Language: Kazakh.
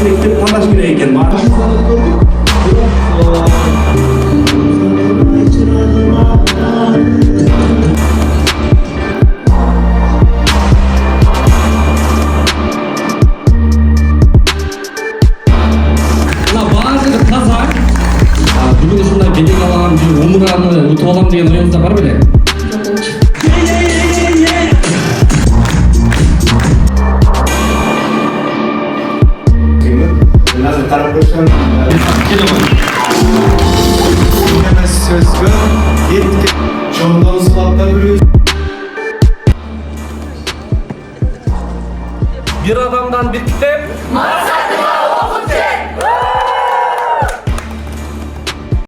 мектеп тандаш керек экен. Бүгін ушундай белек алам, бир умураны утуп алам деген оюңузда бар беле? Назар тарап көрсөң, сөзгө етке жолдон сулап да жүрөбүз. Bir adamdan bir kitap.